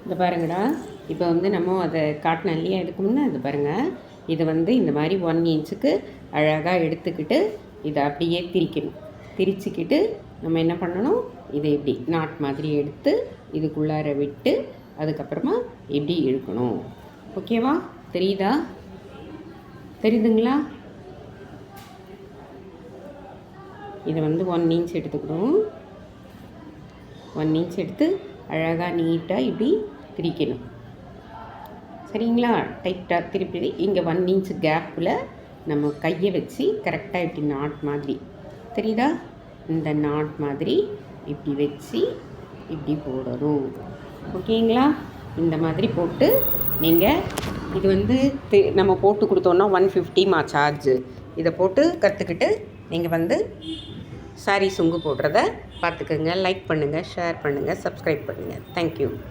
இந்த பாருங்கடா, இப்போ வந்து நம்ம அதை காட்டின இல்லையா இதுக்கு முன்னே, இது பாருங்கள். இது வந்து இந்த மாதிரி 1 இன்ச்சுக்கு அழகாக எடுத்துக்கிட்டு இதை அப்படியே திரிக்கணும். திரிச்சிக்கிட்டு நம்ம என்ன பண்ணணும், இதை இப்படி நாட் மாதிரி எடுத்து இதுக்குள்ளார விட்டு அதுக்கப்புறமா இப்படி இழுக்கணும். ஓகேவா? தெரியுதா? தெரியுதுங்களா? இதை வந்து 1 இன்ச் எடுத்துக்கணும். 1 இன்ச் எடுத்து அழகாக நீட்டாக இப்படி திரிக்கணும். சரிங்களா? டைட்டாக திருப்பி இங்கே 1 இன்ச் கேப்பில் நம்ம கையை வச்சு கரெக்டாக இப்படி நாட் மாதிரி, தெரியுதா? இந்த நாட் மாதிரி இப்படி வச்சு இப்படி போடணும். ஓகேங்களா? இந்த மாதிரி போட்டு நீங்கள் இது வந்து நம்ம போட்டு கொடுத்தோன்னா 150 சார்ஜு. இதை போட்டு கற்றுக்கிட்டு நீங்கள் வந்து சாரீ சுங்கு போடுறத பார்த்துக்கோங்க. லைக் பண்ணுங்கள், ஷேர் பண்ணுங்கள், சப்ஸ்கிரைப் பண்ணுங்கள். தேங்க்யூ.